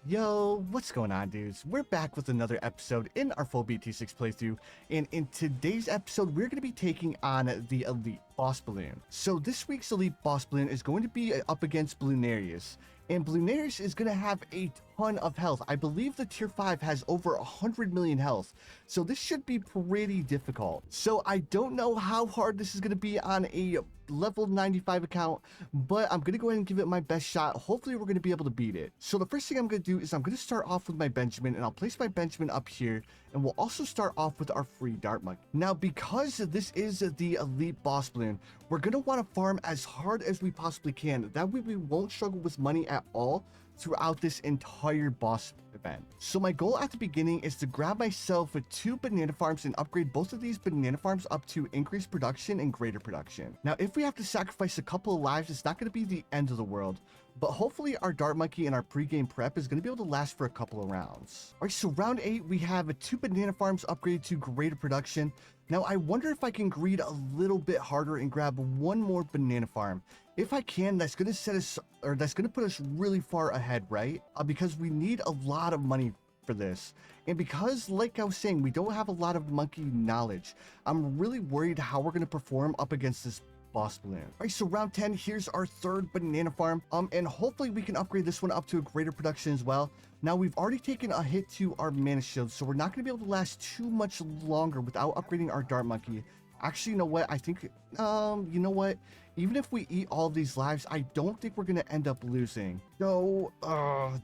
Yo, what's going on, dudes? We're back with another episode in our full BT6 playthrough, and in today's episode, we're going to be taking on the Elite Boss Bloon. So this week's Elite Boss Bloon is going to be up against Bloonarius, and Bloonarius is going to have a ton of health. I believe the tier 5 has over 100 million health, so this should be pretty difficult. So I don't know how hard this is going to be on a level 95 account, but I'm going to go ahead and give it my best shot. Hopefully we're going to be able to beat it. So the first thing I'm going to do is I'm going to start off with my Benjamin, and I'll place my Benjamin up here, and we'll also start off with our free dart monkey. Now, because this is the Elite Boss Bloon, we're going to want to farm as hard as we possibly can. That way we won't struggle with money at all throughout this entire boss event. So my goal at the beginning is to grab myself 2 banana farms and upgrade both of these banana farms up to increased production and greater production. Now, if we have to sacrifice a couple of lives, it's not going to be the end of the world, but hopefully our dart monkey and our pre-game prep is going to be able to last for a couple of rounds. All right, so round 8, we have 2 banana farms upgraded to greater production. Now, I wonder if I can greed a little bit harder and grab one more banana farm. If I can, that's going to set us, or that's going to put us really far ahead, right? Because we need a lot of money for this. And because, like I was saying, we don't have a lot of monkey knowledge, I'm really worried how we're going to perform up against this Boss Bloon. All right, so round 10, here's our 3rd banana farm. And hopefully we can upgrade this one up to a greater production as well. Now, we've already taken a hit to our mana shield, so we're not going to be able to last too much longer without upgrading our dart monkey. Actually, you know what? I think, you know what? Even if we eat all of these lives, I don't think we're going to end up losing. No,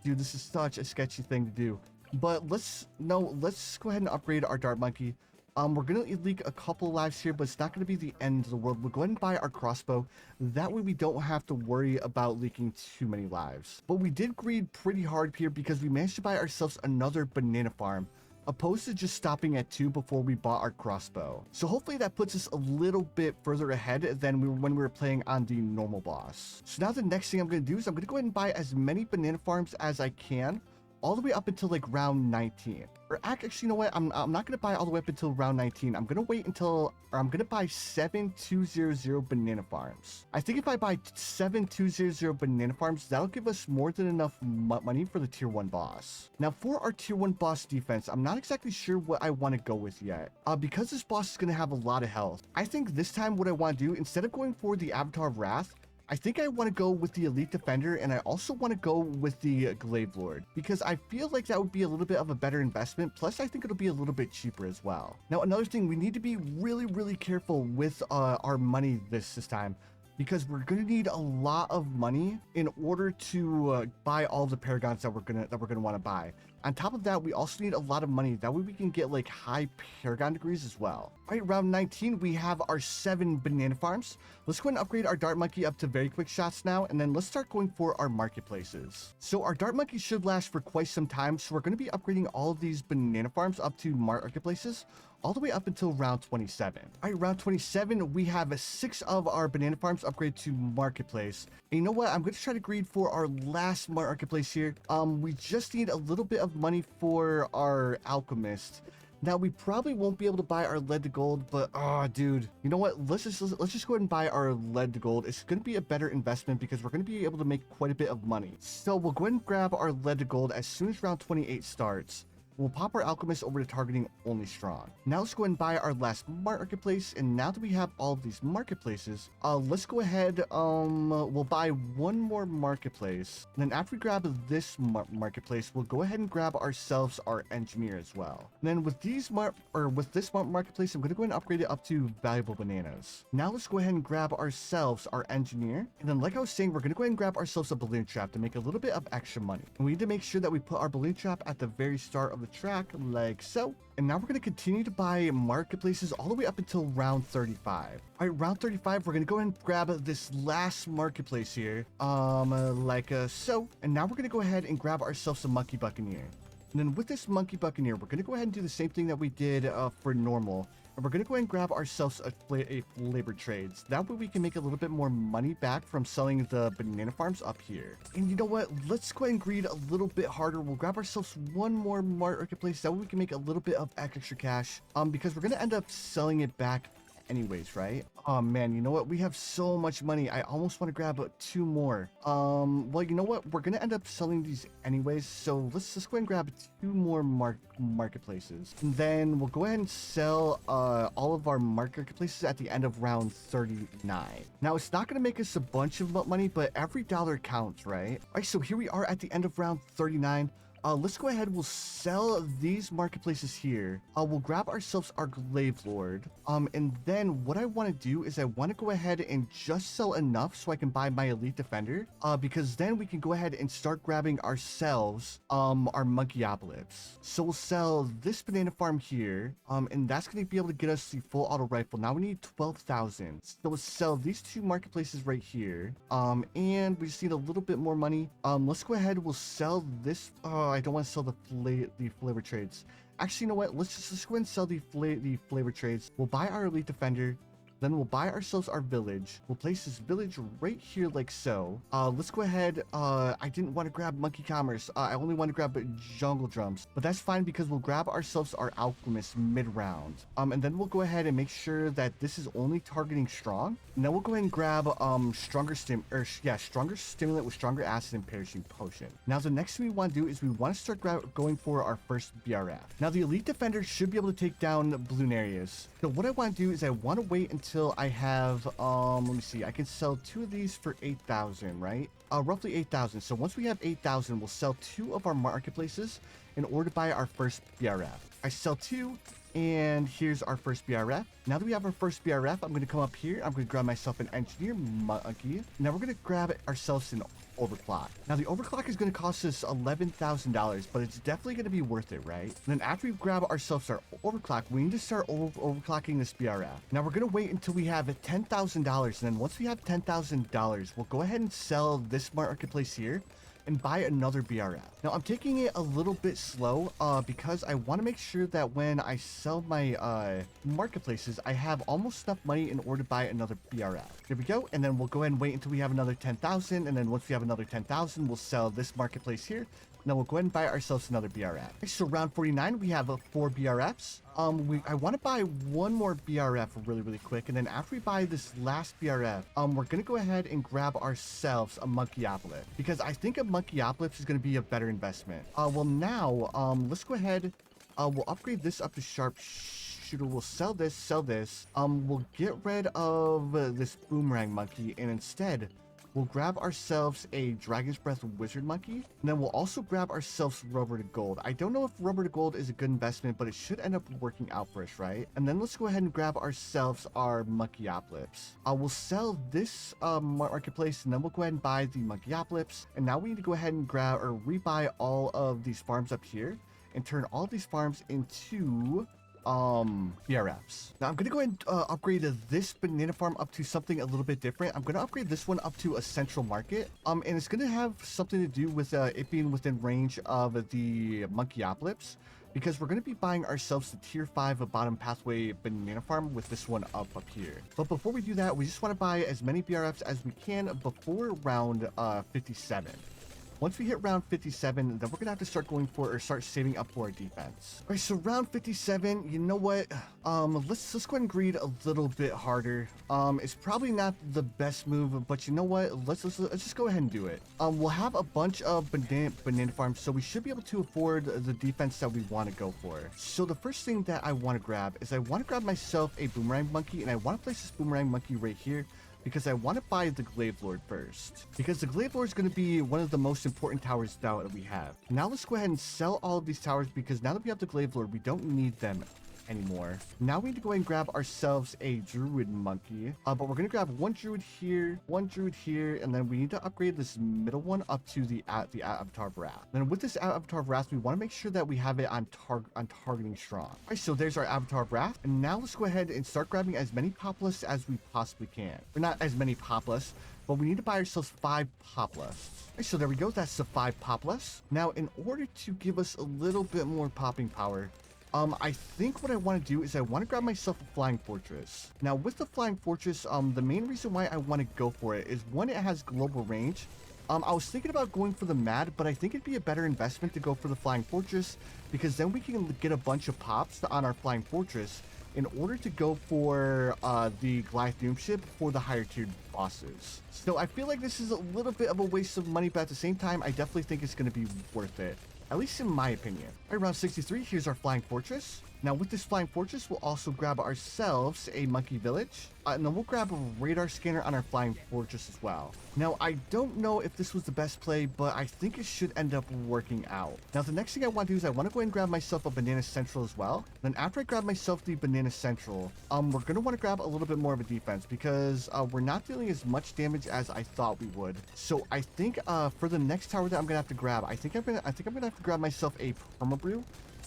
dude, this is such a sketchy thing to do. But let's go ahead and upgrade our dart monkey. We're going to leak a couple of lives here, but it's not going to be the end of the world. We'll go ahead and buy our crossbow. That way we don't have to worry about leaking too many lives. But we did greed pretty hard here because we managed to buy ourselves another banana farm, opposed to just stopping at 2 before we bought our crossbow. So hopefully that puts us a little bit further ahead than when we were playing on the normal boss. So now the next thing I'm going to do is I'm going to go ahead and buy as many banana farms as I can, all the way up until like round 19. Or actually, you know what? I'm not going to buy all the way up until round 19. I'm going to wait until, or I'm going to buy 7200 banana farms. I think if I buy 7200 banana farms, that'll give us more than enough money for the tier 1 boss. Now, for our tier 1 boss defense, I'm not exactly sure what I want to go with yet. Because this boss is going to have a lot of health, I think this time what I want to do, instead of going for the Avatar of Wrath, I think I want to go with the Elite Defender, and I also want to go with the Glaive Lord, because I feel like that would be a little bit of a better investment, plus I think it'll be a little bit cheaper as well. Now, another thing, we need to be really careful with our money this time, because we're going to need a lot of money in order to buy all the paragons that we're gonna want to buy. On top of that, we also need a lot of money. That way we can get like high paragon degrees as well. All right, round 19, we have our 7 banana farms. Let's go ahead and upgrade our dart monkey up to very quick shots now, and then let's start going for our marketplaces. So our dart monkey should last for quite some time, so we're going to be upgrading all of these banana farms up to marketplaces all the way up until round 27. All right, round 27, we have 6 of our banana farms upgraded to marketplace. And you know what? I'm going to try to greed for our last marketplace here. We just need a little bit of money for our alchemist. Now, we probably won't be able to buy our lead to gold, but dude, you know what? Let's just go ahead and buy our lead to gold. It's going to be a better investment because we're going to be able to make quite a bit of money. So we'll go ahead and grab our lead to gold as soon as round 28 starts. We'll pop our alchemist over to targeting only strong. Now let's go ahead and buy our last marketplace. And now that we have all of these marketplaces, let's go ahead. We'll buy one more marketplace. And then after we grab this marketplace, we'll go ahead and grab ourselves our engineer as well. And then with these this marketplace, I'm going to go ahead and upgrade it up to valuable bananas. Now let's go ahead and grab ourselves our engineer. And then, like I was saying, we're going to go ahead and grab ourselves a balloon trap to make a little bit of extra money. And we need to make sure that we put our balloon trap at the very start of the track, like so. And now we're going to continue to buy marketplaces all the way up until round 35. All right, round 35, we're going to go ahead and grab this last marketplace here, like so. And now we're going to go ahead and grab ourselves a monkey buccaneer. And then with this monkey buccaneer, we're going to go ahead and do the same thing that we did for normal. And we're going to go ahead and grab ourselves a labor trades. That way we can make a little bit more money back from selling the banana farms up here. And you know what? Let's go ahead and greed a little bit harder. We'll grab ourselves one more marketplace. That way we can make a little bit of extra cash. Because we're going to end up selling it back anyways, right? Oh man, you know what? We have so much money. I almost want to grab 2 more. Well, you know what? We're gonna end up selling these anyways, so let's just go ahead and grab 2 more marketplaces. And then we'll go ahead and sell all of our marketplaces at the end of round 39. Now, it's not gonna make us a bunch of money, but every dollar counts, right? All right, so here we are at the end of round 39. Let's go ahead. We'll sell these marketplaces here. We'll grab ourselves our Glaive Lord. And then what I want to do is I want to go ahead and just sell enough so I can buy my Elite Defender. Because then we can go ahead and start grabbing ourselves our Monkey Apocalypse. So we'll sell this banana farm here. And that's going to be able to get us the full auto rifle. Now we need 12,000. So we'll sell these 2 marketplaces right here. And we just need a little bit more money. Let's go ahead. We'll sell this. I don't want to sell the flavor trades. Actually, you know what? Let's just go ahead and sell the flavor trades. We'll buy our Elite Defender. Then we'll buy ourselves our village. We'll place this village right here like so. Let's go ahead. I didn't want to grab Monkey Commerce. I only want to grab Jungle Drums. But that's fine because we'll grab ourselves our Alchemist mid-round. And then we'll go ahead and make sure that this is only targeting strong. And then we'll go ahead and grab Stronger Stimulant with Stronger Acid and Perishing Potion. Now the next thing we want to do is we want to start going for our first BRF. Now the Elite Defender should be able to take down Bloonarius. So what I want to do is I want to wait until I have, let me see, I can sell 2 of these for 8,000, right? Roughly 8,000. So once we have 8,000, we'll sell 2 of our marketplaces in order to buy our first BRF. I sell 2, and here's our first BRF. Now that we have our first BRF, I'm going to come up here. I'm going to grab myself an Engineer Monkey. Now we're going to grab ourselves an Overclock. Now the Overclock is going to cost us $11,000, but it's definitely going to be worth it, right? And then after we grab ourselves our Overclock, we need to start overclocking this BRF. Now we're going to wait until we have $10,000, and then once we have $10,000, we'll go ahead and sell this marketplace here and buy another BRF. Now I'm taking it a little bit slow because I want to make sure that when I sell my marketplaces, I have almost enough money in order to buy another BRF. Here we go. And then we'll go ahead and wait until we have another 10,000. And then once we have another 10,000, we'll sell this marketplace here. Now we'll go ahead and buy ourselves another BRF. Okay, so round 49, we have 4 BRFs. I want to buy 1 more BRF really quick, and then after we buy this last BRF, we're gonna go ahead and grab ourselves a Monkey Apocalypse because I think a Monkey Apocalypse is gonna be a better investment. Well now, let's go ahead. We'll upgrade this up to Sharpshooter. We'll sell this. We'll get rid of this Boomerang Monkey, and instead we'll grab ourselves a Dragon's Breath Wizard Monkey, and then we'll also grab ourselves Rubber to Gold. I don't know if Rubber to Gold is a good investment, but it should end up working out for us, right? And then let's go ahead and grab ourselves our Monkey Apocalypse. We'll sell this marketplace, and then we'll go ahead and buy the Monkey Apocalypse. And now we need to go ahead and grab or rebuy all of these farms up here and turn all of these farms into BRFs. Now I'm gonna go ahead and upgrade this banana farm up to something a little bit different. I'm gonna upgrade this one up to a central market, and it's gonna have something to do with it being within range of the Monkey Apocalypse, because we're going to be buying ourselves the tier 5 bottom pathway banana farm with this one up here. But before we do that, we just want to buy as many BRFs as we can before round 57. Once we hit round 57, then we're gonna have to start going for or start saving up for our defense. All right, so round 57, you know what? Let's go ahead and greed a little bit harder. It's probably not the best move, but you know what? Let's just go ahead and do it. We'll have a bunch of banana farms, so we should be able to afford the defense that we want to go for. So the first thing that I want to grab is I want to grab myself a Boomerang Monkey, and I want to place this Boomerang Monkey right here, because I want to buy the Glaive Lord first, because the Glaive Lord is going to be one of the most important towers that we have. Now let's go ahead and sell all of these towers, because now that we have the Glaive Lord, we don't need them anymore. Now we need to go ahead and grab ourselves a Druid Monkey, but we're going to grab 1 Druid here, 1 Druid here, and then we need to upgrade this middle one up to the Avatar of Wrath. Then with this Avatar of Wrath, we want to make sure that we have it on targeting strong. All right, so there's our Avatar of Wrath, and now let's go ahead and start grabbing as many Populus as we possibly can. Or not as many Populus, but we need to buy ourselves 5 Populus. Right, so there we go, that's the 5 Populus. Now in order to give us a little bit more popping power, I think what I want to do is I want to grab myself a Flying Fortress. Now with the Flying Fortress, the main reason why I want to go for it is, one, it has global range. I was thinking about going for the Mad, but I think it'd be a better investment to go for the Flying Fortress, because then we can get a bunch of pops on our Flying Fortress, in order to go for the Glythium ship for the higher tiered bosses. So I feel like this is a little bit of a waste of money, but at the same time, I definitely think it's going to be worth it. At least in my opinion. All right, round 63, here's our Flying Fortress. Now with this Flying Fortress, we'll also grab ourselves a Monkey Village, and then we'll grab a radar scanner on our Flying Fortress as well. Now I don't know if this was the best play, but I think it should end up working out. Now the next thing I want to do is I want to go ahead and grab myself a Banana Central as well. Then after I grab myself the Banana Central, we're going to want to grab a little bit more of a defense because we're not dealing as much damage as I thought we would. So I think for the next tower that I'm going to have to grab, I think I'm going to have to grab myself a Permabrew,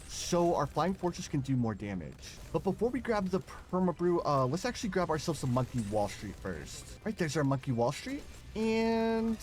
so our Flying Fortress can do more damage. But before we grab the Permabrew, let's actually grab ourselves a Monkey Wall Street first. Right, there's our Monkey Wall Street. And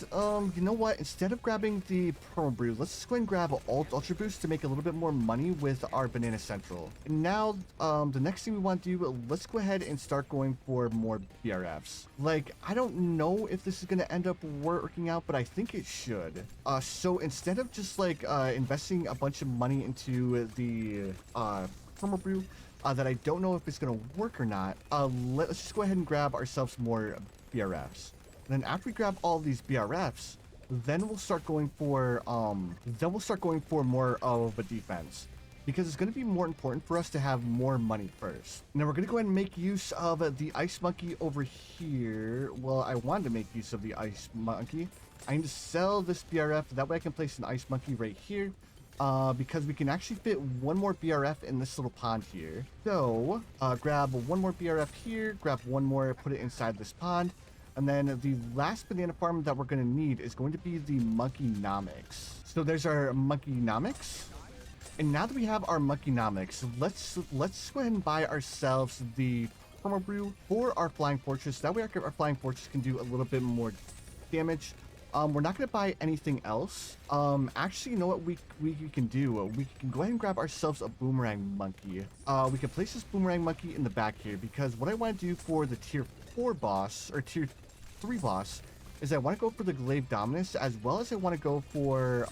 you know what, instead of grabbing the Permabrew, let's just go ahead and grab Alt Ultra Boost to make a little bit more money with our Banana Central. And now the next thing we want to do, let's go ahead and start going for more BRFs. Like, I don't know if this is going to end up working out, but I think it should. So instead of just like investing a bunch of money into the Permabrew that I don't know if it's going to work or not, let's just go ahead and grab ourselves more BRFs. And then after we grab all these BRFs, then we'll start going for more of a defense, because it's going to be more important for us to have more money first. Now we're going to go ahead and make use of the Ice Monkey over here. Well, I wanted to make use of the Ice Monkey. I need to sell this BRF, that way I can place an Ice Monkey right here, because we can actually fit one more BRF in this little pond here. So grab one more BRF here, grab one more, put it inside this pond. And then the last banana farm that we're going to need is going to be the Monkeynomics. So there's our Monkeynomics. And now that we have our Monkeynomics, let's go ahead and buy ourselves the Permabrew for our Flying Fortress. That way our Flying Fortress can do a little bit more damage. We're not going to buy anything else. Actually, you know what we can do? We can go ahead and grab ourselves a Boomerang Monkey. We can place this Boomerang Monkey in the back here, because what I want to do for the tier 4 boss, or tier 3 boss, is I want to go for the Glaive Dominus, as well as I want to go for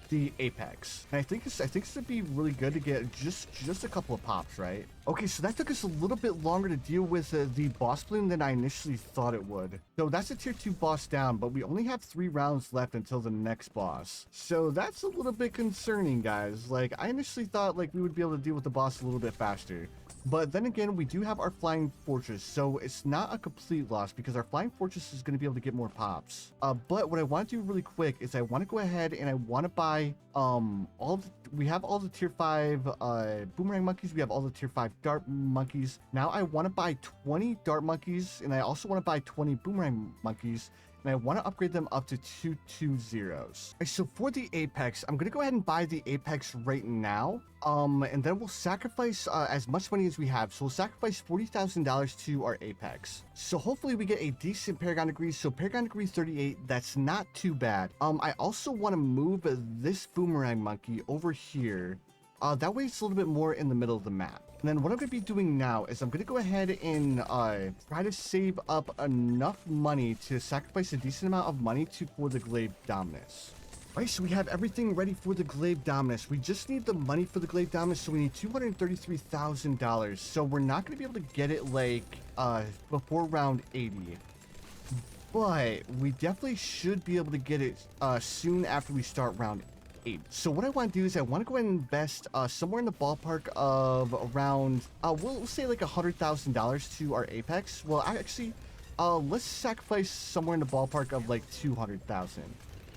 the Apex. And I think this would be really good to get just a couple of pops, right? Okay, so that took us a little bit longer to deal with the boss balloon than I initially thought it would. So that's a tier 2 boss down, but we only have 3 rounds left until the next boss. So that's a little bit concerning, guys. Like, I initially thought like we would be able to deal with the boss a little bit faster. But then again, we do have our Flying Fortress, so it's not a complete loss because our Flying Fortress is going to be able to get more pops. But what I want to do really quick is I want to go ahead and I want to buy we have all the tier 5 Boomerang Monkeys, we have all the tier 5 Dart Monkeys. Now I want to buy 20 Dart Monkeys, and I also want to buy 20 Boomerang Monkeys, and I want to upgrade them up to 220s. Right, so for the Apex, I'm going to go ahead and buy the Apex right now. And then we'll sacrifice as much money as we have. So we'll sacrifice $40,000 to our Apex. So hopefully we get a decent Paragon degree. So Paragon degree 38, that's not too bad. I also want to move this Boomerang Monkey over here. That way it's a little bit more in the middle of the map. And then what I'm going to be doing now is I'm going to go ahead and try to save up enough money to sacrifice a decent amount of money for the Glaive Dominus. Right, so we have everything ready for the Glaive Dominus. We just need the money for the Glaive Dominus, so we need $233,000. So we're not going to be able to get it like before round 80. But we definitely should be able to get it soon after we start round 8. So what I want to do is I want to go ahead and invest somewhere in the ballpark of around, we'll say like $100,000 to our Apex. Well, actually, let's sacrifice somewhere in the ballpark of like $200,000.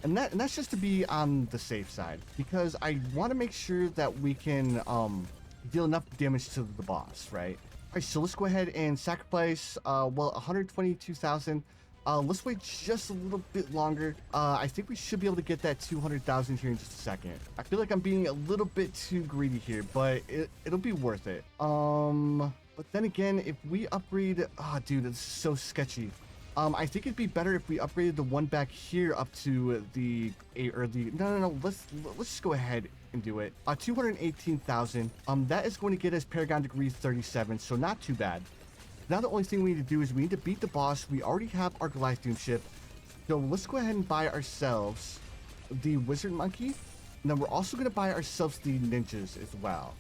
And that's just to be on the safe side, because I want to make sure that we can deal enough damage to the boss, right? All right, so let's go ahead and sacrifice, well, 122,000. Let's wait just a little bit longer. I think we should be able to get that 200,000 here in just a second. I feel like I'm being a little bit too greedy here, but it'll be worth it. But then again, if we upgrade, dude, it's so sketchy. I think it'd be better if we upgraded the one back here up to the no. Let's just go ahead and do it. 218,000. That is going to get us Paragon degree 37, so not too bad. Now the only thing we need to do is we need to beat the boss. We already have our Glythium ship, so let's go ahead and buy ourselves the Wizard Monkey, and then we're also going to buy ourselves the Ninjas as well.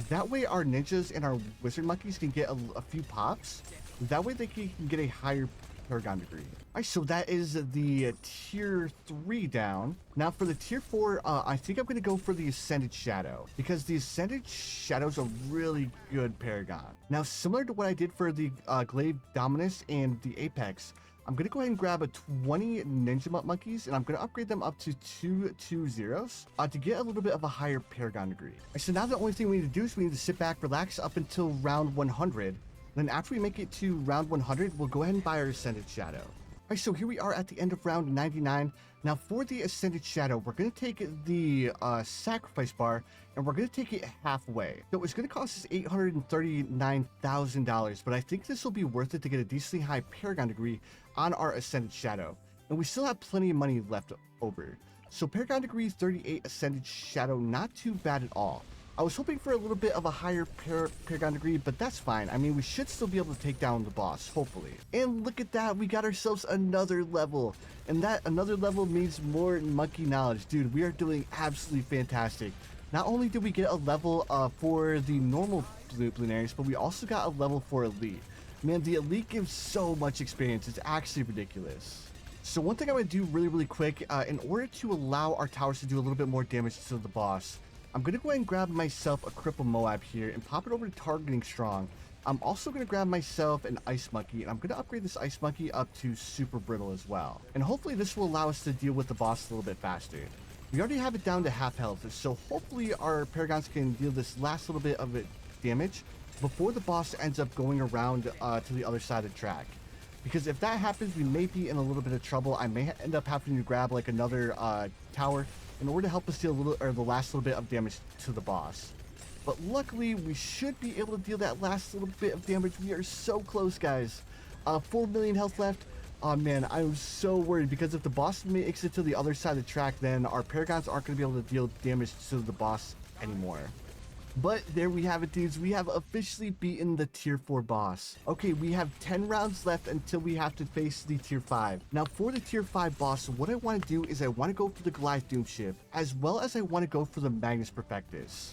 That way our ninjas and our wizard monkeys can get a few pops. That way they can get a higher paragon degree. Alright, so that is the tier 3 down. Now for the tier 4, I think I'm going to go for the Ascended Shadow, because the Ascended Shadow's a really good paragon. Now, similar to what I did for the Glaive Dominus and the Apex, I'm going to go ahead and grab a 20 Ninja Monkeys, and I'm going to upgrade them up to 220s to get a little bit of a higher paragon degree. Alright, so now the only thing we need to do is we need to sit back, relax up until round 100. Then after we make it to round 100, we'll go ahead and buy our Ascended Shadow. Alright, so here we are at the end of round 99. Now for the Ascended Shadow, we're going to take the Sacrifice Bar, and we're going to take it halfway. So it's going to cost us $839,000, but I think this will be worth it to get a decently high paragon degree on our Ascended Shadow. And we still have plenty of money left over. So paragon degree 38 Ascended Shadow, not too bad at all. I was hoping for a little bit of a higher paragon degree, but that's fine. I mean, we should still be able to take down the boss, hopefully. And look at that, we got ourselves another level. And that another level means more monkey knowledge. Dude, we are doing absolutely fantastic. Not only did we get a level for the normal Bloonarius, but we also got a level for Elite. Man, the Elite gives so much experience, it's actually ridiculous. So one thing I'm going to do really quick, in order to allow our towers to do a little bit more damage to the boss, I'm going to go ahead and grab myself a Cripple Moab here and pop it over to Targeting Strong. I'm also going to grab myself an Ice Monkey, and I'm going to upgrade this Ice Monkey up to Super Brittle as well. And hopefully this will allow us to deal with the boss a little bit faster. We already have it down to half health, so hopefully our Paragons can deal this last little bit of damage before the boss ends up going around to the other side of the track. Because if that happens, we may be in a little bit of trouble. I may end up having to grab like another tower in order to help us deal the last little bit of damage to the boss. But luckily, we should be able to deal that last little bit of damage. We are so close, guys. 4 million health left. Oh man, I'm so worried, because if the boss makes it to the other side of the track, then our Paragons aren't going to be able to deal damage to the boss anymore. But there we have it, dudes. We have officially beaten the tier 4 boss. Okay, we have 10 rounds left until we have to face the tier 5. Now for the tier 5 boss, what I want to do is I want to go for the Goliath Doom Ship, as well as I want to go for the Magnus Perfectus.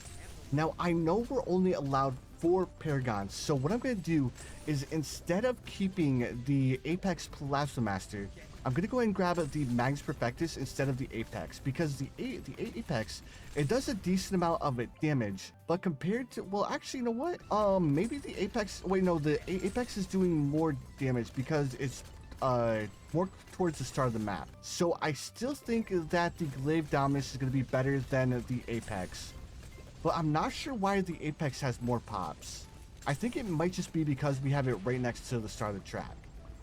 Now I know we're only allowed 4 Paragons, so what I'm going to do is, instead of keeping the Apex Plasma Master, I'm going to go ahead and grab the Magnus Perfectus instead of the Apex, because the Apex, it does a decent amount of damage, but compared to, well, actually, you know what? Maybe the Apex, wait, no, the Apex is doing more damage because it's more towards the start of the map. So I still think that the Glaive Dominus is going to be better than the Apex, but I'm not sure why the Apex has more pops. I think it might just be because we have it right next to the start of the track.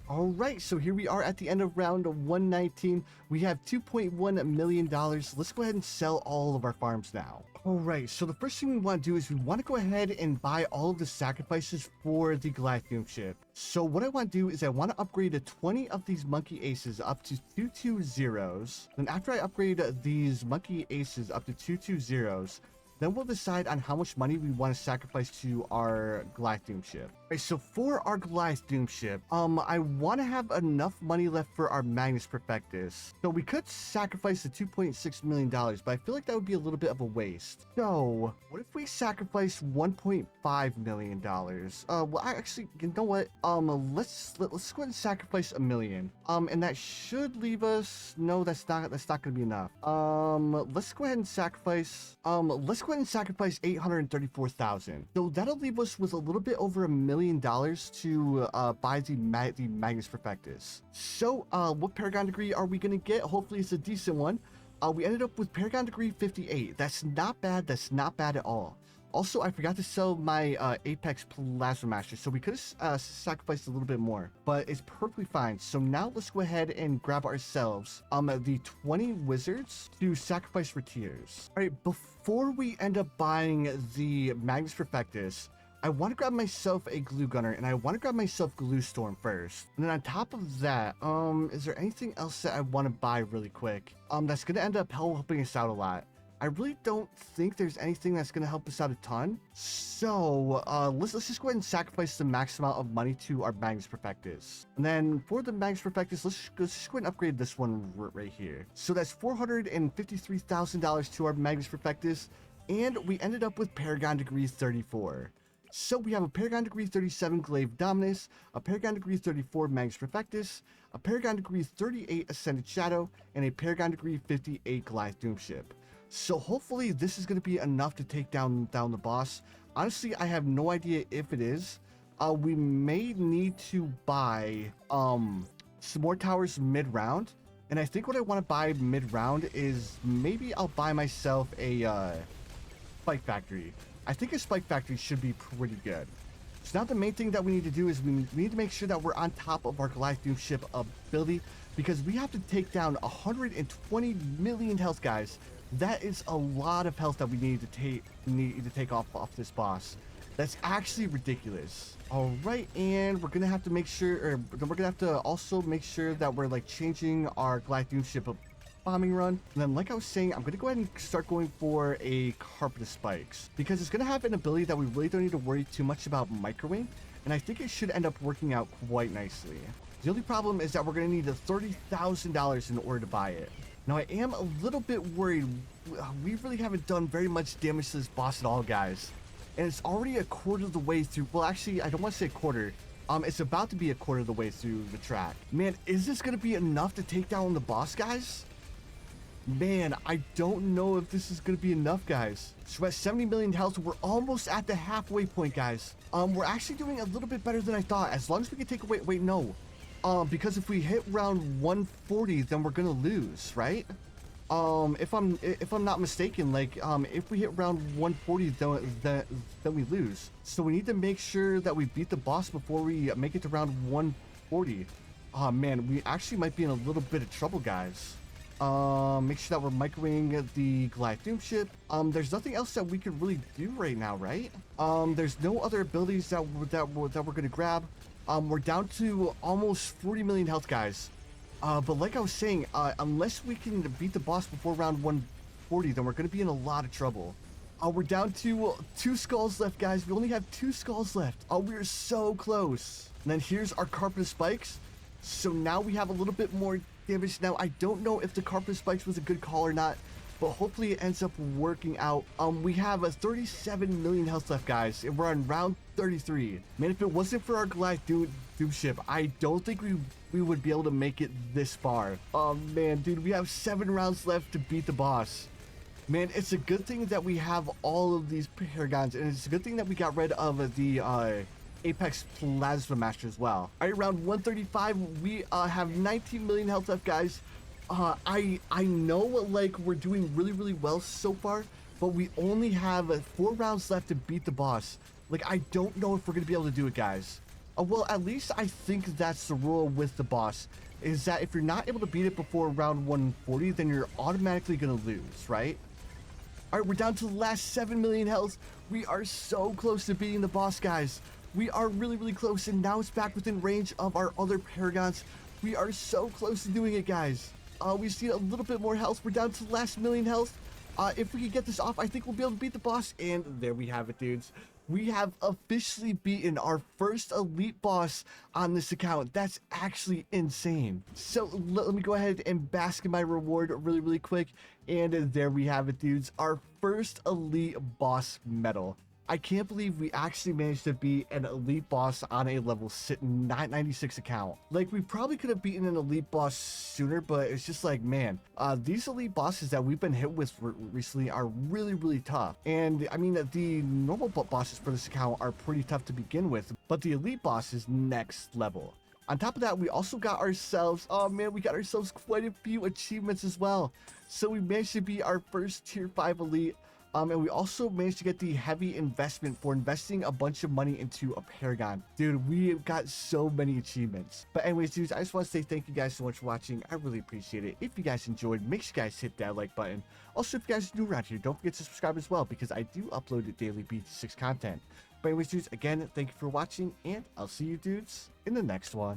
Alright, so here we are at the end of round 119. We have $2.1 million. Let's go ahead and sell all of our farms now. Alright, so the first thing we want to do is we want to go ahead and buy all of the sacrifices for the Goliath Doom Ship. So what I want to do is I want to upgrade 20 of these Monkey Aces up to 220s. Then after I upgrade these Monkey Aces up to 220s, then we'll decide on how much money we want to sacrifice to our Goliath Doom Ship. Okay, so for our Goliath Doom Ship, I want to have enough money left for our Magnus Perfectus. So we could sacrifice the $2.6 million, but I feel like that would be a little bit of a waste. So what if we sacrifice $1.5 million? Well, actually, you know what? Let's go ahead and sacrifice $1 million. And that should leave us. No, that's not going to be enough. Let's go ahead and sacrifice. Let's go ahead and sacrifice $834,000. So that'll leave us with a little bit over $1 million to buy the Magnus Perfectus. So what Paragon degree are we gonna get? Hopefully it's a decent one. We ended up with Paragon degree 58. That's not bad. That's not bad at all. Also, I forgot to sell my Apex Plasma Master, so we could have sacrificed a little bit more, but it's perfectly fine. So now let's go ahead and grab ourselves the 20 wizards to sacrifice for tiers. All right, before we end up buying the Magnus Perfectus, I want to grab myself a Glue Gunner, and I want to grab myself Glue Storm first. And then on top of that, is there anything else that I want to buy really quick? That's going to end up helping us out a lot. I really don't think there's anything that's going to help us out a ton. So let's just go ahead and sacrifice the max amount of money to our Magnus Perfectus. And then for the Magnus Perfectus, let's just go ahead and upgrade this one right here. So that's $453,000 to our Magnus Perfectus. and we ended up with paragon degree 34. So we have a paragon degree 37 glaive dominus, a paragon degree 34 magnus perfectus, a paragon degree 38 ascended shadow, and a paragon degree 58 Goliath doomship. So hopefully this is going to be enough to take down the boss. Honestly, I have no idea if it is. We may need to buy some more towers mid-round. And I think what I want to buy mid-round is maybe I'll buy myself a spike factory. I think a spike factory should be pretty good. So now the main thing that we need to do is we need to make sure that we're on top of our Goliath doomship ability, because we have to take down 120 million health, guys. That is a lot of health that we need to take off this boss. That's actually ridiculous. All right, and we're gonna have to make sure, or we're gonna have to also make sure that we're like changing our Goliath doomship bombing run. And then, like I was saying, I'm gonna go ahead and start going for a carpet of spikes, because it's gonna have an ability that we really don't need to worry too much about microwave, and I think it should end up working out quite nicely. The only problem is that we're gonna need $30,000 in order to buy it. Now, I am a little bit worried. We really haven't done very much damage to this boss at all, guys. And it's already a quarter of the way through. Well, actually, I don't want to say a quarter. It's about to be a quarter of the way through the track. Man, is this going to be enough to take down the boss, guys? Man, I don't know if this is going to be enough, guys. So we're at 70 million health. We're almost at the halfway point, guys. We're actually doing a little bit better than I thought. As long as we can take away... Wait, no. Because if we hit round 140, then we're going to lose, right? If I'm not mistaken, like, if we hit round 140, then we lose. So we need to make sure that we beat the boss before we make it to round 140. Oh man, we actually might be in a little bit of trouble, guys. Make sure that we're microwaving the Goliath doomship. There's nothing else that we could really do right now, right? There's no other abilities that we're gonna grab. We're down to almost 40 million health, guys. But like I was saying, unless we can beat the boss before round 140, then we're going to be in a lot of trouble. We're down to 2 skulls left, guys. We only have 2 skulls left. We're so close. And then here's our carpet of spikes. So now we have a little bit more damage. Now, I don't know if the carpet of spikes was a good call or not, but hopefully it ends up working out. We have a 37 million health left, guys, and we're on round 33. Man, if it wasn't for our Goliath doomship, I don't think we would be able to make it this far. Oh man, dude, we have 7 rounds left to beat the boss. Man, it's a good thing that we have all of these paragons, and it's a good thing that we got rid of the Apex Plasma Master as well. All right, round 135, we have 19 million health left, guys. I know, like, we're doing really well so far, but we only have 4 rounds left to beat the boss. Like, I don't know if we're gonna be able to do it, guys. Well, at least I think that's the rule with the boss, is that if you're not able to beat it before round 140, then you're automatically gonna lose, right? All right, we're down to the last 7 million health. We are so close to beating the boss, guys. We are really close, and now it's back within range of our other paragons. We are so close to doing it, guys. We see a little bit more health. We're down to the last million health. If we can get this off, I think we'll be able to beat the boss. And there we have it, dudes. We have officially beaten our first elite boss on this account. That's actually insane. So let me go ahead and bask in my reward really quick. And there we have it, dudes. Our first elite boss medal. I can't believe we actually managed to beat an elite boss on a level 96 account. Like, we probably could have beaten an elite boss sooner, but it's just like, man, these elite bosses that we've been hit with recently are really tough. And I mean, the normal bosses for this account are pretty tough to begin with, but the elite boss is next level. On top of that, we also got ourselves, oh man, we got ourselves quite a few achievements as well. So we managed to be our first tier 5 elite. And we also managed to get the heavy investment for investing a bunch of money into a paragon. Dude, we got so many achievements. But anyways, dudes, I just want to say thank you guys so much for watching. I really appreciate it. If you guys enjoyed, make sure you guys hit that like button. Also, if you guys are new around here, don't forget to subscribe as well, because I do upload daily BT6 content. But anyways, dudes, again, thank you for watching, and I'll see you dudes in the next one.